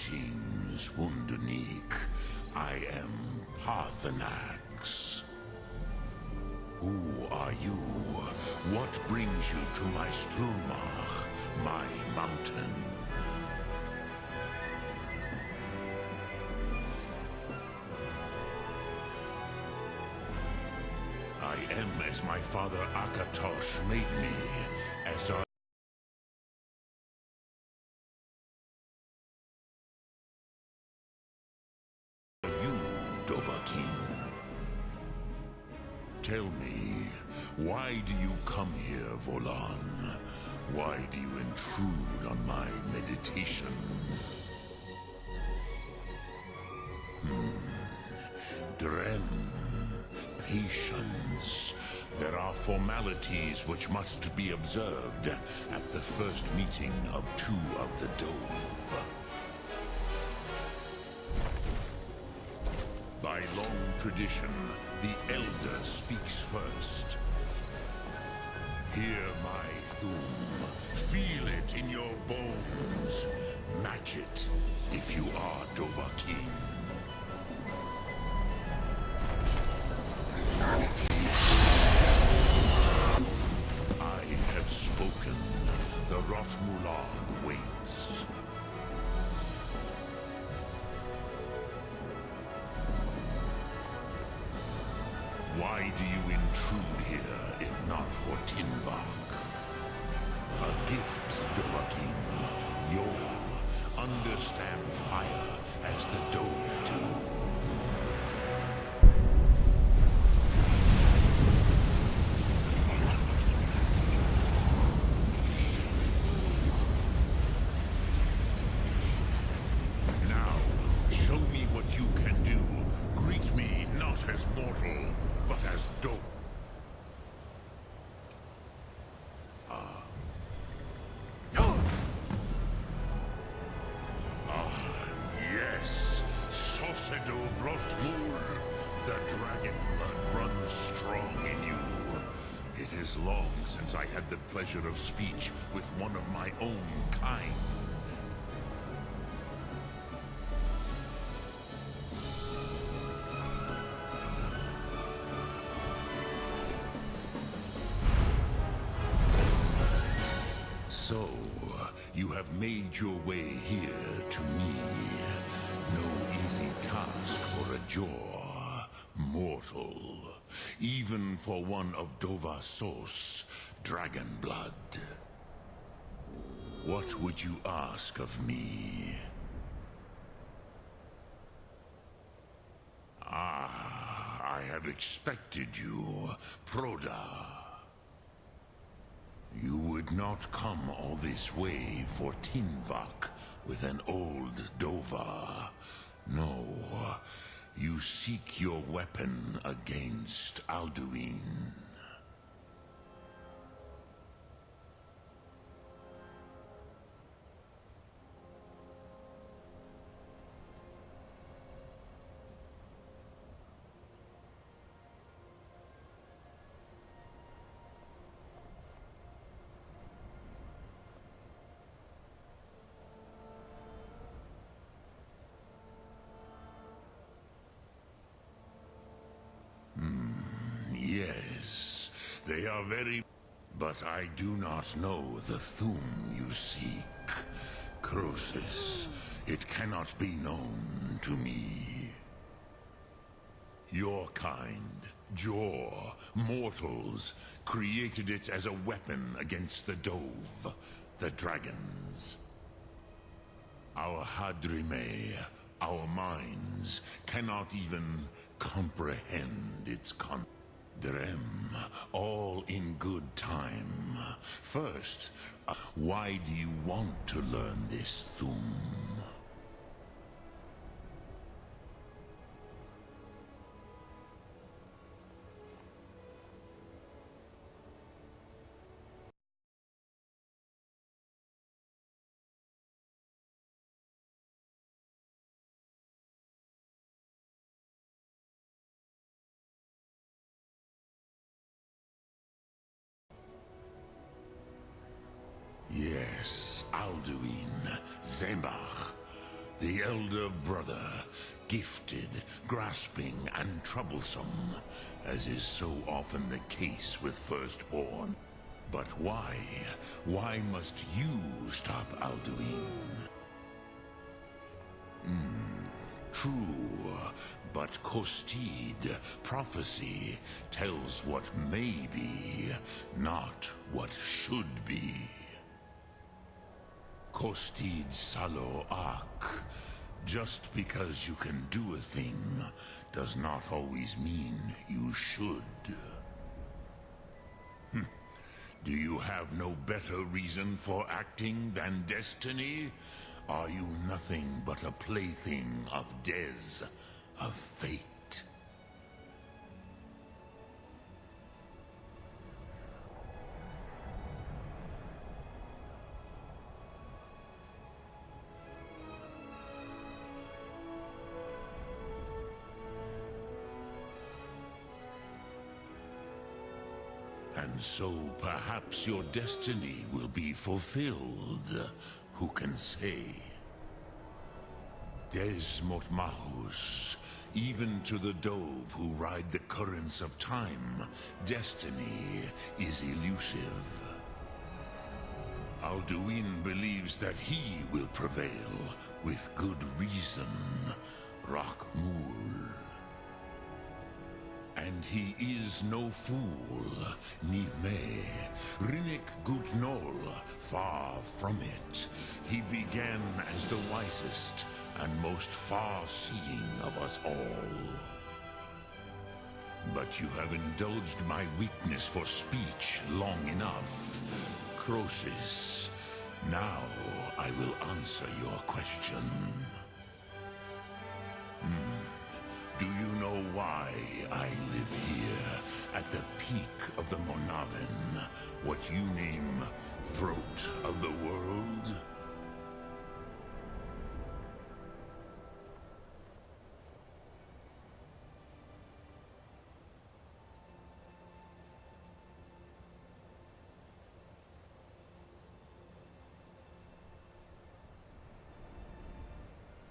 Greetings, Wunderneek. I am Parthenax. Who are you? What brings you to my Strumach, my mountain? I am as my father Akatosh made me, as are you, Dovahkiin. Tell me, why do you come here, Volan? Why do you intrude on my meditation? Dren, patience. There are formalities which must be observed at the first meeting of two of the Dove. By long tradition, the Elder speaks first. Hear my Thum. Feel it in your bones. Match it if you are Dovahkiin. I have spoken. The Rotmulag waits. Why do you intrude here, if not for Tinvak? A gift, Dovahkiin. You'll understand fire as the Dove do. Now, show me what you can do. Greet me not as mortal, but as Dove. Yes, Sosedo Vrostmul. The dragon blood runs strong in you. It is long since I had the pleasure of speech with one of my own kind. So, you have made your way here to me. No easy task for a Jor, mortal. Even for one of Dovahsos, dragon blood. What would you ask of me? Ah, I have expected you, Proda. You would not come all this way for Tinvak with an old Dova. No, you seek your weapon against Alduin. Yes, they are very... But I do not know the Thum you seek. Croesus, it cannot be known to me. Your kind, Jor, mortals, created it as a weapon against the Dove, the dragons. Our Hadrime, our minds, cannot even comprehend its Drem, all in good time. First, why do you want to learn this Thum? Yes, Alduin, Zembach. the elder brother, gifted, grasping, and troublesome, as is so often the case with firstborn. But why? Why must you stop Alduin? True, but Kostid, prophecy, tells what may be, not what should be. Kostid Salo Ak. Just because you can do a thing does not always mean you should. Do you have no better reason for acting than destiny? Are you nothing but a plaything of Des, of fate? And so perhaps your destiny will be fulfilled. Who can say? Des Motmahus, even to the dove who ride the currents of time, destiny is elusive. Alduin believes that he will prevail, with good reason. Rakmul. And he is no fool, ni me. Rinnik Gutnol, far from it. He began as the wisest and most far-seeing of us all. But you have indulged my weakness for speech long enough. Croesus, now I will answer your question. Do you know why I live here, at the peak of the Monavin, what you name throat of the world?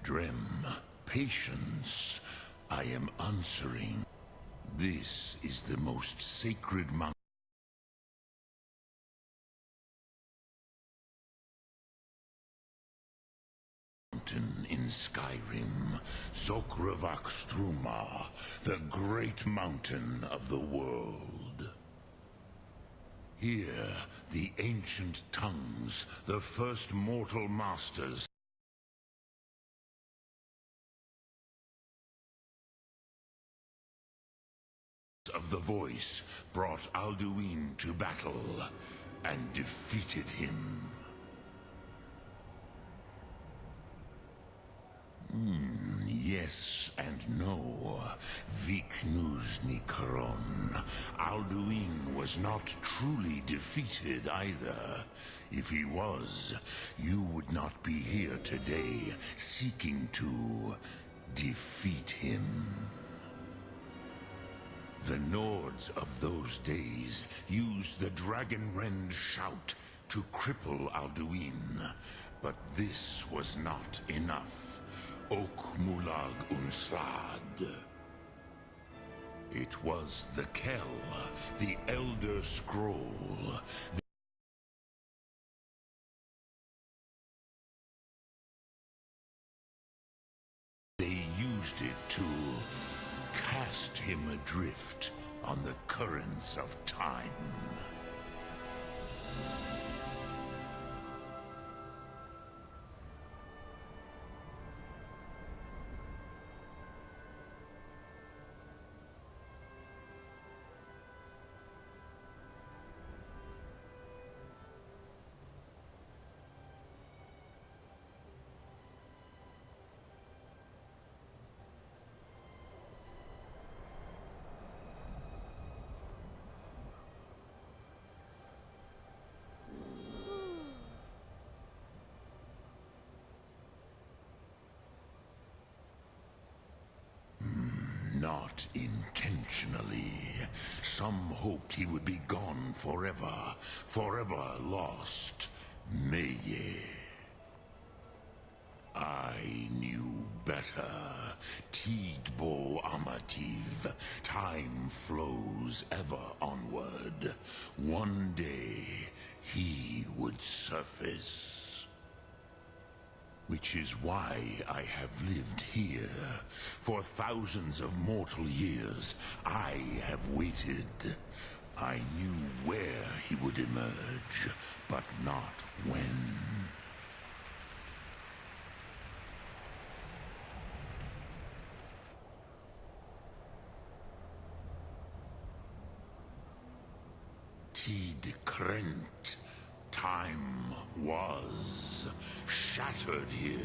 Drem, patience. I am answering. This is the most sacred mountain in Skyrim, Zokravak Struma, the great mountain of the world. Here, the ancient tongues, the first mortal masters, of the voice brought Alduin to battle and defeated him. Yes and no. Viknuz Nikaron. Alduin was not truly defeated either. If he was, you would not be here today seeking to defeat him. The Nords of those days used the Dragonrend shout to cripple Alduin, but this was not enough. Ok Mulag Unslad. It was the Kell, the Elder Scroll. They used it to cast him adrift on the currents of time. Not intentionally. Some hoped he would be gone forever, forever lost. Meye. I knew better. Tidbo Amativ. Time flows ever onward. One day, he would surface. Which is why I have lived here. For thousands of mortal years, I have waited. I knew where he would emerge, but not when. Tid Krent. Time was shattered here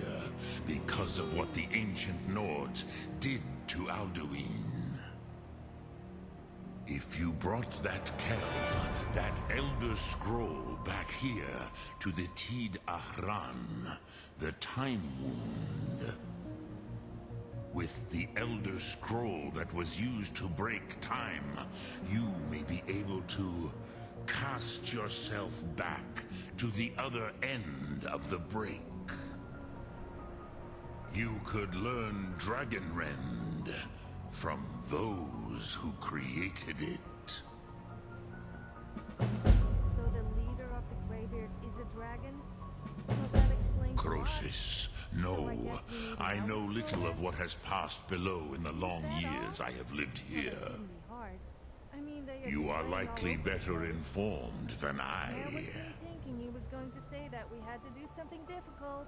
because of what the ancient Nords did to Alduin. If you brought that Kell, that Elder Scroll back here to the Tid Ahran, the Time Wound, with the Elder Scroll that was used to break time, you may be able to cast yourself back to the other end of the break. You could learn Dragonrend from those who created it. So the leader of the Greybeards is a dragon? Well, that explains Croesus, no. I know little of what has passed below in the long years I have lived here. You are likely better informed than I. I was thinking he was going to say that we had to do something difficult.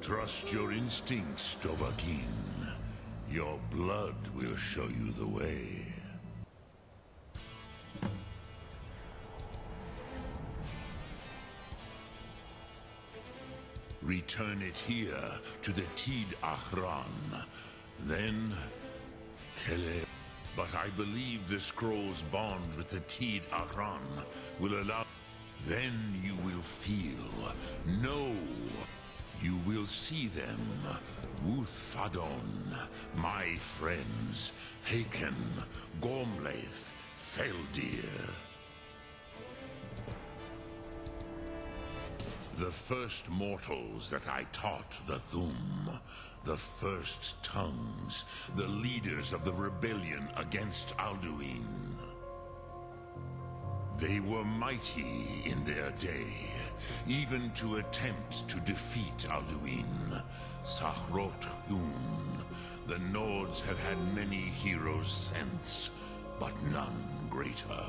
Trust your instincts, Dovahkiin. Your blood will show you the way. Return it here to the Tid Ahran. Then, kill it. But I believe the scroll's bond with the Tid Ahran will allow... Then you will feel, know. You will see them. Wuthfadon, my friends. Haken, Gormlaith, Feldir. The first mortals that I taught the Thum, the first tongues, the leaders of the rebellion against Alduin. They were mighty in their day, even to attempt to defeat Alduin. Sahrot Hun, the Nords have had many heroes since, but none greater.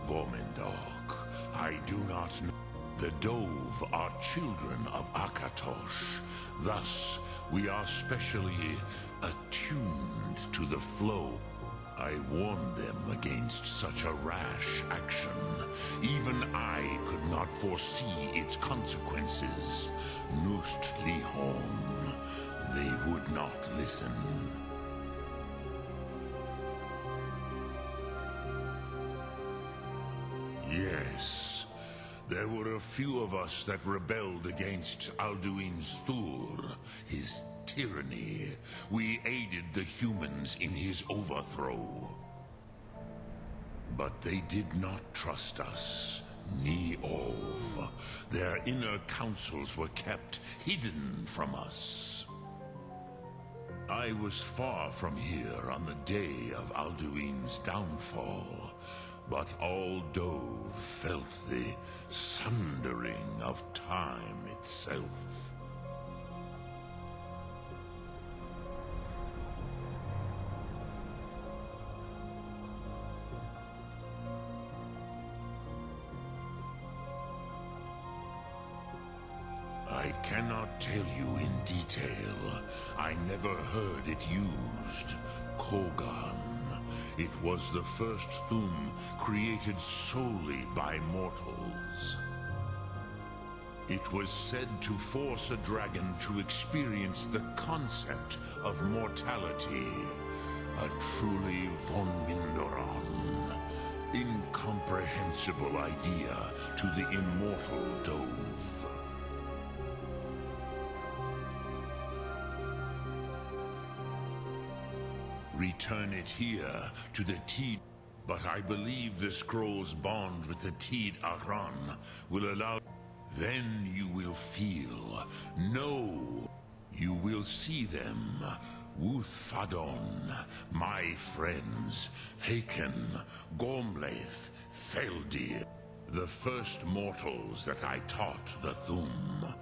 Vormendok, I do not know. The Dove are children of Akatosh. Thus, we are specially attuned to the flow. I warned them against such a rash action. Even I could not foresee its consequences. Nust Lihon, they would not listen. Yes, there were a few of us that rebelled against Alduin's Thur, his tyranny. We aided the humans in his overthrow. But they did not trust us, ni Ov. Their inner councils were kept hidden from us. I was far from here on the day of Alduin's downfall. But all Dove felt the sundering of time itself. I cannot tell you in detail. I never heard it used. Kogan. It was the first Thum created solely by mortals. It was said to force a dragon to experience the concept of mortality. A truly von Mindoran, incomprehensible idea to the immortal Dove. Return it here to the Tid. But I believe the scroll's bond with the Tid Aran will allow... Then you will feel, know, you will see them. Wuthfadon, my friends, Haken, Gormlaith, Feldir, the first mortals that I taught the Thum.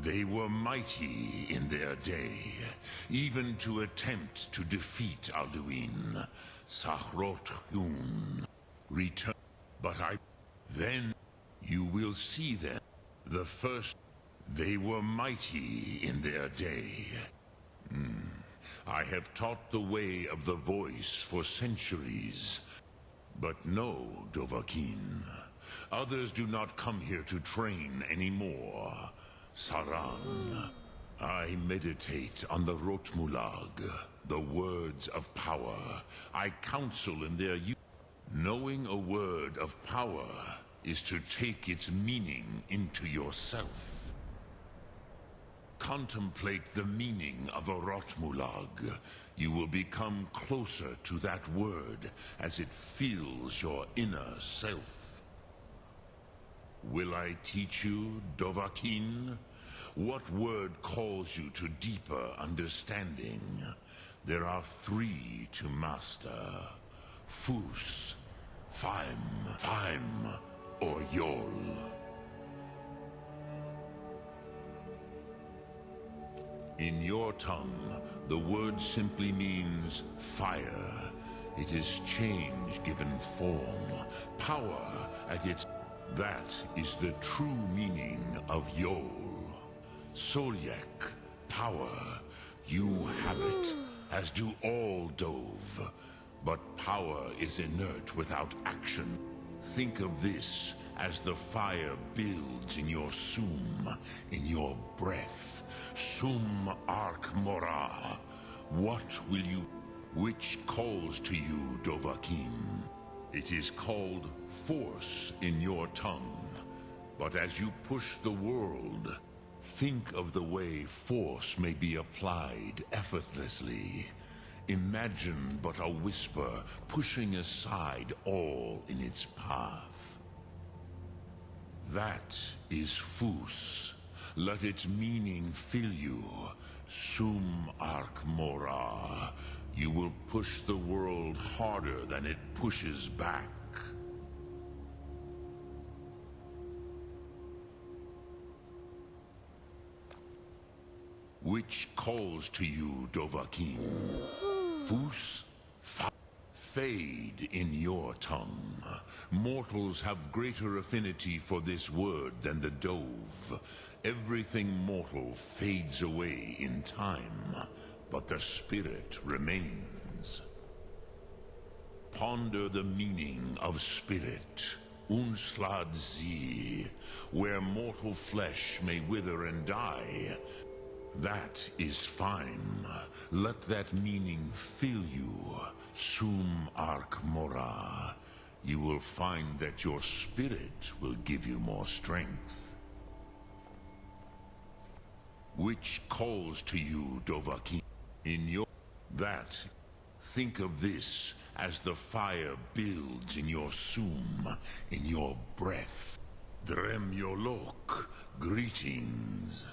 They were mighty in their day, even to attempt to defeat Alduin. Sahrot Hun, return, but then you will see them. The first, they were mighty in their day. I have taught the way of the voice for centuries. But no, Dovahkiin. Others do not come here to train anymore. Saran, I meditate on the Rotmulag, the words of power. I counsel in their use. Knowing a word of power is to take its meaning into yourself. Contemplate the meaning of a Rotmulag. You will become closer to that word as it fills your inner self. Will I teach you, Dovahkiin? What word calls you to deeper understanding? There are 3 to master. Fus, Faim, or Yol. In your tongue, the word simply means fire. It is change given form, power at its... That is the true meaning of Yol. Solyek, power. You have it, as do all Dove. But power is inert without action. Think of this as the fire builds in your sum, in your breath. Sum Ark Mora. What will you... Which calls to you, Dovahkiin? It is called force in your tongue. But as you push the world, think of the way force may be applied effortlessly. Imagine but a whisper pushing aside all in its path. That is Fus. Let its meaning fill you. Sum Ark Mora. You will push the world harder than it pushes back. Which calls to you, Dovahkiin? Fus? Fade in your tongue. Mortals have greater affinity for this word than the Dove. Everything mortal fades away in time, but the spirit remains. Ponder the meaning of spirit. Unslad Zi, where mortal flesh may wither and die. That is fine. Let that meaning fill you. Sum Ark Mora. You will find that your spirit will give you more strength. Which calls to you, Dovahkiin? In your... That. Think of this as the fire builds in your sum, in your breath. Drem Yolok, greetings.